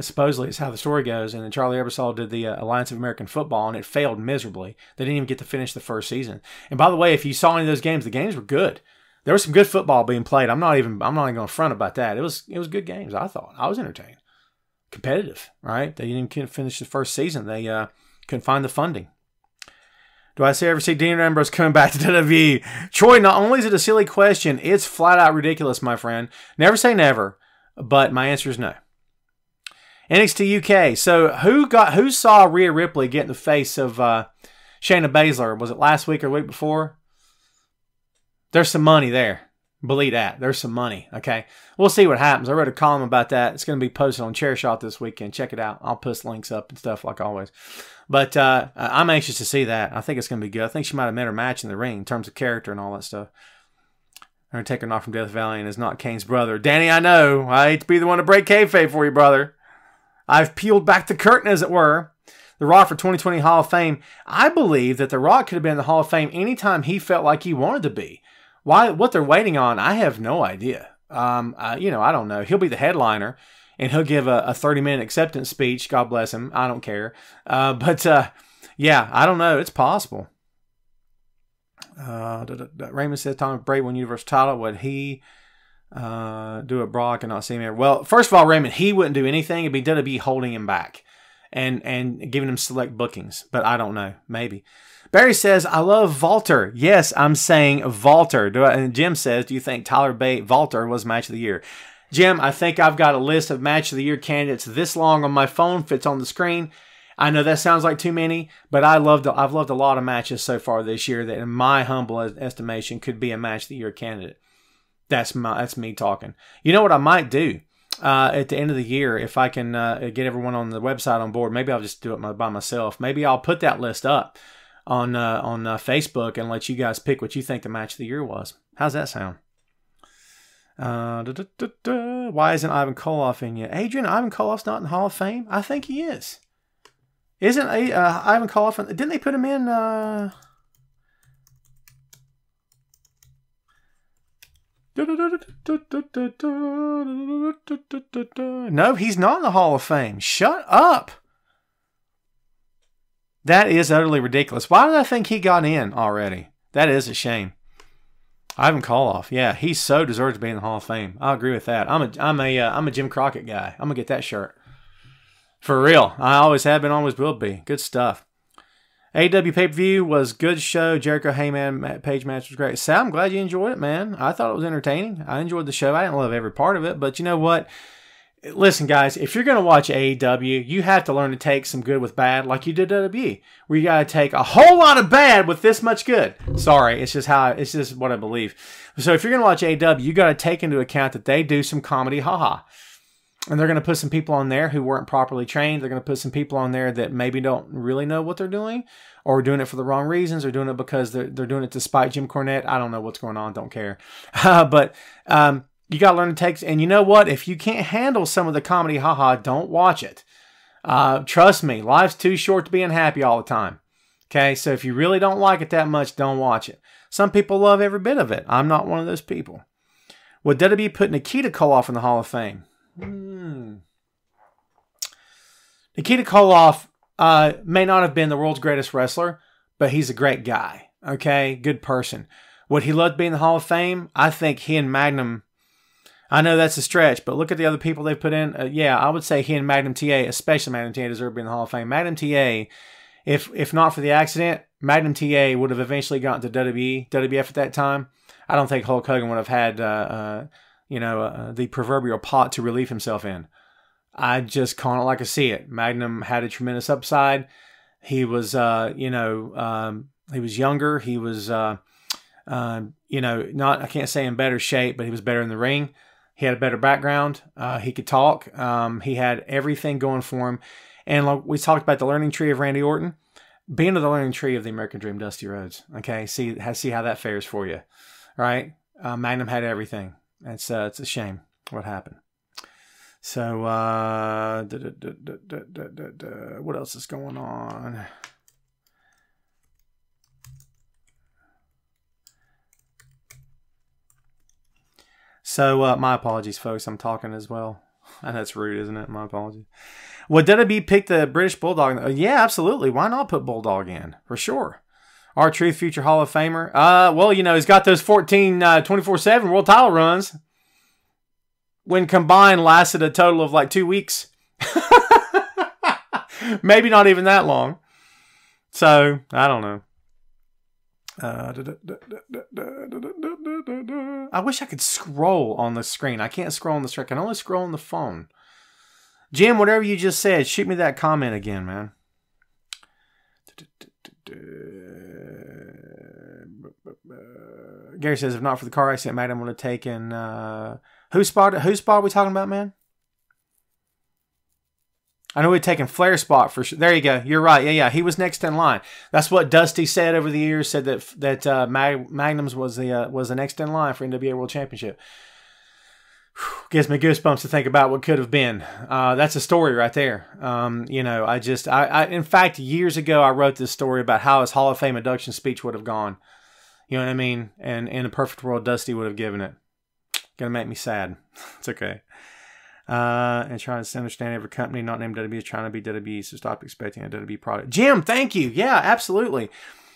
S1: Supposedly, it's how the story goes. And then Charlie Ebersol did the Alliance of American Football, and it failed miserably. They didn't even get to finish the first season. And by the way, if you saw any of those games, the games were good. There was some good football being played. I'm not even going to front about that. It was good games. I thought I was entertained, competitive. Right? They didn't finish the first season. They couldn't find the funding. Do I ever see Dean Ambrose coming back to WWE? Troy, not only is it a silly question, it's flat out ridiculous, my friend. Never say never, but my answer is no. NXT UK. So who saw Rhea Ripley get in the face of Shayna Baszler? Was it last week or the week before? There's some money there. Believe that. There's some money. Okay. We'll see what happens. I wrote a column about that. It's going to be posted on Chairshot this weekend. Check it out. I'll post links up and stuff like always. But I'm anxious to see that. I think it's going to be good. I think she might have met her match in the ring in terms of character and all that stuff. Undertaker not from Death Valley and is not Kane's brother. Danny, I know. I hate to be the one to break kayfabe for you, brother. I've peeled back the curtain, as it were. The Rock for 2020 Hall of Fame. I believe that The Rock could have been in the Hall of Fame anytime he felt like he wanted to be. Why? What they're waiting on, I have no idea. I don't know. He'll be the headliner, and he'll give a 30-minute acceptance speech. God bless him. I don't care. Yeah, I don't know. It's possible. Raymond says Tom Brady won Universal title. Would he do a Brock and not see him here? Well, first of all, Raymond, he wouldn't do anything. It'd be WWE holding him back and giving him select bookings. But I don't know. Maybe. Barry says, I love Walter. Yes, I'm saying Walter. And Jim says, do you think Tyler Bate Walter was Match of the Year? Jim, I think I've got a list of Match of the Year candidates this long on my phone, fits on the screen. I know that sounds like too many, but I've loved a lot of matches so far this year that in my humble estimation could be a Match of the Year candidate. That's me talking. You know what I might do at the end of the year, if I can get everyone on the website on board, maybe I'll just do it by myself. Maybe I'll put that list up on Facebook and let you guys pick what you think the Match of the Year was. How's that sound? Why isn't Ivan Koloff in yet? Adrian, Ivan Koloff's not in the Hall of Fame? I think he is. Isn't Ivan Koloff? Didn't they put him in? No, he's not in the Hall of Fame. Shut up. That is utterly ridiculous. Why did I think he got in already? That is a shame. Ivan Koloff. Yeah, he so deserves to be in the Hall of Fame. I agree with that. I'm a Jim Crockett guy. I'm gonna get that shirt. For real. I always have been, always will be. Good stuff. AEW pay-per-view was good show. Jericho Heyman Page match was great. Sal, I'm glad you enjoyed it, man. I thought it was entertaining. I enjoyed the show. I didn't love every part of it, but you know what? Listen, guys, if you're going to watch AEW, you have to learn to take some good with bad like you did WWE, where you got to take a whole lot of bad with this much good. Sorry, it's just what I believe. So if you're going to watch AEW, you got to take into account that they do some comedy haha. And they're going to put some people on there who weren't properly trained. They're going to put some people on there that maybe don't really know what they're doing, or doing it for the wrong reasons, or doing it because they're doing it to spite Jim Cornette. I don't know what's going on. Don't care. But you got to learn to take. And you know what? If you can't handle some of the comedy haha, don't watch it. Trust me, life's too short to be unhappy all the time. Okay, so if you really don't like it that much, don't watch it. Some people love every bit of it. I'm not one of those people. Would WWE put Nikita Koloff in the Hall of Fame? Nikita Koloff may not have been the world's greatest wrestler, but he's a great guy. Okay, good person. Would he love to be in the Hall of Fame? I think he and Magnum. I know that's a stretch, but look at the other people they put in. Yeah, I would say he and Magnum TA, especially Magnum TA, deserve to be in the Hall of Fame. Magnum TA, if not for the accident, Magnum TA would have eventually gotten to WWF at that time. I don't think Hulk Hogan would have had the proverbial pot to relieve himself in. I just call it like I see it. Magnum had a tremendous upside. He was, he was younger. He was, not, I can't say in better shape, but he was better in the ring. He had a better background. He could talk. He had everything going for him. And like we talked about the learning tree of Randy Orton, being to the learning tree of the American Dream, Dusty Rhodes. Okay, see how that fares for you, right? Magnum had everything. It's a shame what happened. So, what else is going on? So, my apologies, folks. I'm talking as well. And that's rude, isn't it? My apologies. Would WWE pick the British Bulldog? Yeah, absolutely. Why not put Bulldog in? For sure. R-Truth, future Hall of Famer. Well, he's got those 14 24/7 world title runs. When combined, lasted a total of like 2 weeks. Maybe not even that long. So, I don't know. I wish I could scroll on the screen. I can't scroll on the screen. I can only scroll on the phone. Jim, whatever you just said, shoot me that comment again, man. Gary says, if not for the car accident, Magnum would have taken... Whose spot are we talking about, man? I know we'd taken Flair's spot for sure. There you go. You're right. Yeah. He was next in line. That's what Dusty said over the years. Said that Magnum's was the next in line for NWA World Championship. Gives me goosebumps to think about what could have been. That's a story right there. In fact, years ago I wrote this story about how his Hall of Fame induction speech would have gone. You know what I mean? And in a perfect world, Dusty would have given it. Gonna make me sad. It's okay. And trying to understand every company not named WWE is trying to be WWE, so stop expecting a WWE product. Jim, thank you. Yeah, absolutely.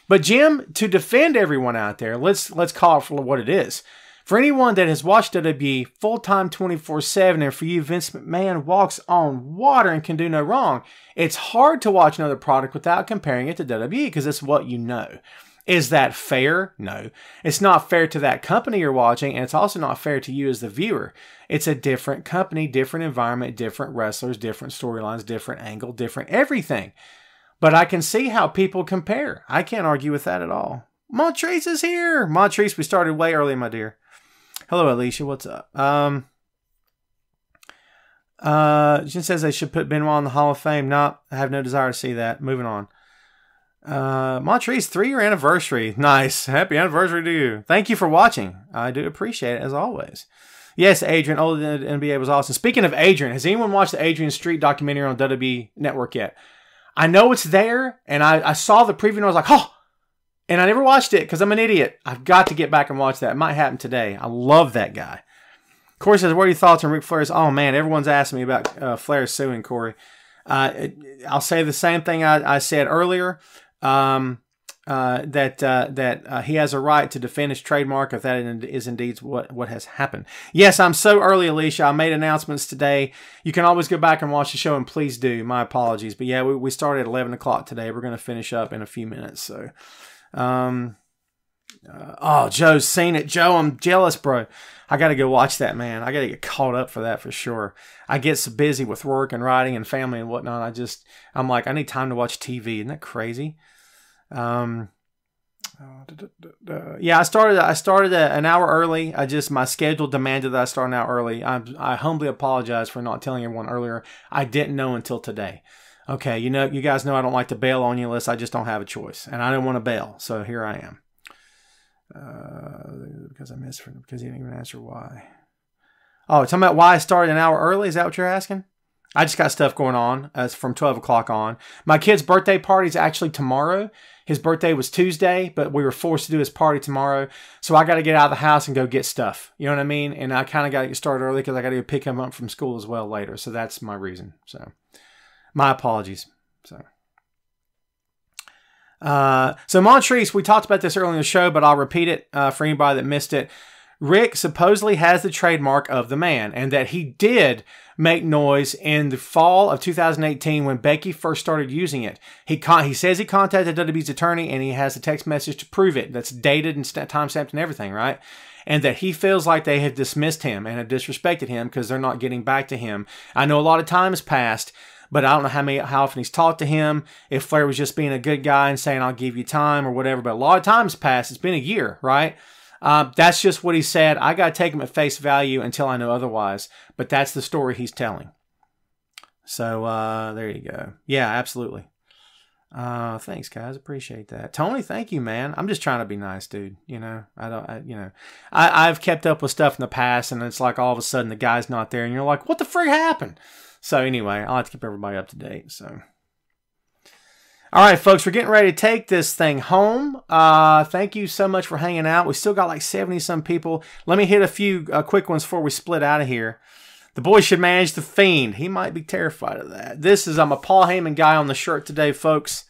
S1: But Jim, to defend everyone out there, let's call it for what it is. For anyone that has watched WWE full-time 24/7, and for you, Vince McMahon walks on water and can do no wrong, it's hard to watch another product without comparing it to WWE because it's what you know. Is that fair? No. It's not fair to that company you're watching, and it's also not fair to you as the viewer. It's a different company, different environment, different wrestlers, different storylines, different angle, different everything. But I can see how people compare. I can't argue with that at all. Montrese is here. Montrese, we started way early, my dear. Hello, Alicia. What's up? Jen says they should put Benoit in the Hall of Fame. No, I have no desire to see that. Moving on. Montrese, 3-year anniversary. Nice. Happy anniversary to you. Thank you for watching. I do appreciate it as always. Yes, Adrian, older than NBA was awesome. Speaking of Adrian, has anyone watched the Adrian Street documentary on WWE Network yet? I know it's there, and I saw the preview and I was like, oh! And I never watched it because I'm an idiot. I've got to get back and watch that. It might happen today. I love that guy. Corey says, what are your thoughts on Ric Flair's? Oh, man, everyone's asking me about Flair suing Corey. I'll say the same thing I said earlier, that he has a right to defend his trademark if that is indeed what has happened. Yes, I'm so early, Alicia. I made announcements today. You can always go back and watch the show, and please do. My apologies. But yeah, we started at 11 o'clock today. We're going to finish up in a few minutes. So, oh, Joe's seen it. Joe, I'm jealous, bro. I got to go watch that, man. I got to get caught up for that for sure. I get so busy with work and writing and family and whatnot. I'm like, I need time to watch TV. Isn't that crazy? Yeah, I started an hour early. My schedule demanded that I start an hour early. I humbly apologize for not telling everyone earlier. I didn't know until today. Okay, you guys know I don't like to bail on you unless I just don't have a choice, and I didn't want to bail, so here I am. Because he didn't even answer why. Oh, talking about why I started an hour early? Is that what you're asking? I just got stuff going on from 12 o'clock on. My kid's birthday party is actually tomorrow. His birthday was Tuesday, but we were forced to do his party tomorrow. So I got to get out of the house and go get stuff. You know what I mean? And I kind of got to get started early because I got to go pick him up from school as well later. So that's my reason. So my apologies. So Montrese, we talked about this earlier in the show, but I'll repeat it for anybody that missed it. Rick supposedly has the trademark of the man, and that he did make noise in the fall of 2018 when Becky first started using it. He says he contacted WWE's attorney, and he has a text message to prove it. That's dated and time-stamped and everything, right? And that he feels like they have dismissed him and have disrespected him because they're not getting back to him. I know a lot of time has passed, but I don't know how often he's talked to him, if Flair was just being a good guy and saying, I'll give you time or whatever. But a lot of time's passed. It's been a year, right? That's just what he said. I got to take him at face value until I know otherwise. But that's the story he's telling. So there you go. Yeah, absolutely. Thanks, guys. Appreciate that. Tony, thank you, man. I'm just trying to be nice, dude. I've kept up with stuff in the past, and it's like all of a sudden the guy's not there, and you're like, what the frig happened? So anyway, I'll have to keep everybody up to date. So, all right, folks, we're getting ready to take this thing home. Thank you so much for hanging out. We still got like 70-some people. Let me hit a few quick ones before we split out of here. The boy should manage the Fiend. He might be terrified of that. I'm a Paul Heyman guy on the shirt today, folks.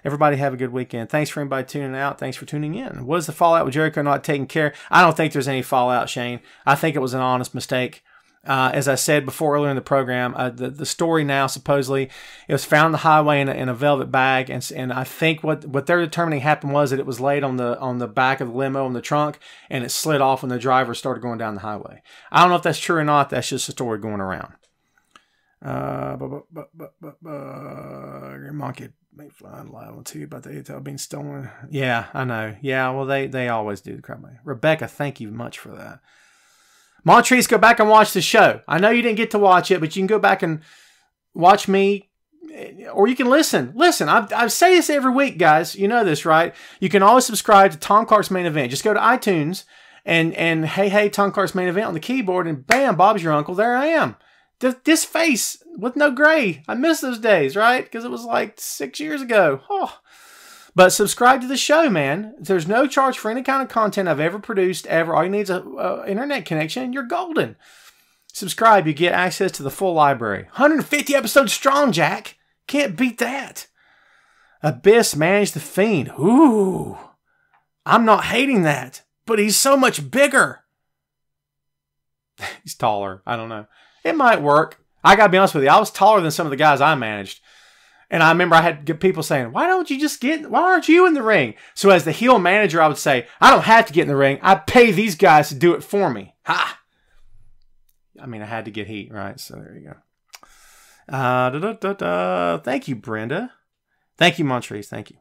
S1: Everybody have a good weekend. Thanks for everybody tuning out. Thanks for tuning in. What is the fallout with Jericho not taking care? I don't think there's any fallout, Shane. I think it was an honest mistake. As I said before earlier in the program, the story now supposedly it was found on the highway in a velvet bag, and I think what they're determining happened was that it was laid on the back of the limo in the trunk, and it slid off when the driver started going down the highway. I don't know if that's true or not. That's just a story going around. Monkey may fly live on TV about the ATL being stolen. Yeah, I know. Yeah, well they always do the crap. Rebecca, thank you much for that. Montrese, go back and watch the show. I know you didn't get to watch it, but you can go back and watch me, or you can listen. Listen, I say this every week, guys. You know this, right? You can always subscribe to Tom Clark's Main Event. Just go to iTunes and hey, Tom Clark's Main Event on the keyboard, and bam, Bob's your uncle. There I am. This face with no gray. I miss those days, right? Because it was like 6 years ago. Oh. But subscribe to the show, man. There's no charge for any kind of content I've ever produced, ever. All you need is an internet connection, and you're golden. Subscribe, you get access to the full library. 150 episodes strong, Jack. Can't beat that. Abyss managed the Fiend. Ooh. I'm not hating that, but he's so much bigger. He's taller. I don't know. It might work. I got to be honest with you. I was taller than some of the guys I managed. And I remember I had people saying, why aren't you in the ring? So as the heel manager, I would say, I don't have to get in the ring. I pay these guys to do it for me. Ha! I mean, I had to get heat, right? So there you go. Thank you, Brenda. Thank you, Montrese. Thank you.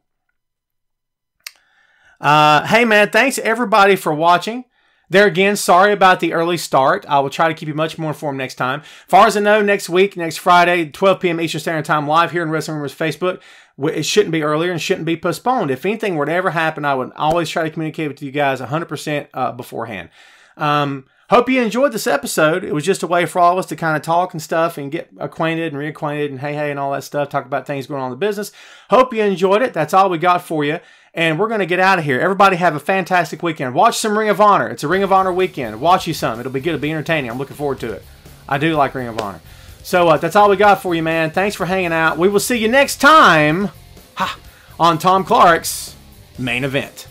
S1: Hey, man, thanks everybody for watching. There again, sorry about the early start. I will try to keep you much more informed next time. As far as I know, next week, next Friday, 12 p.m. Eastern Standard Time, live here in Wrestling Rumors Facebook. It shouldn't be earlier and shouldn't be postponed. If anything were to ever happen, I would always try to communicate with you guys 100% beforehand. Hope you enjoyed this episode. It was just a way for all of us to kind of talk and stuff and get acquainted and reacquainted and hey and all that stuff. Talk about things going on in the business. Hope you enjoyed it. That's all we got for you. And we're going to get out of here. Everybody have a fantastic weekend. Watch some Ring of Honor. It's a Ring of Honor weekend. Watch you some. It'll be good. It'll be entertaining. I'm looking forward to it. I do like Ring of Honor. So that's all we got for you, man. Thanks for hanging out. We will see you next time on Tom Clark's Main Event.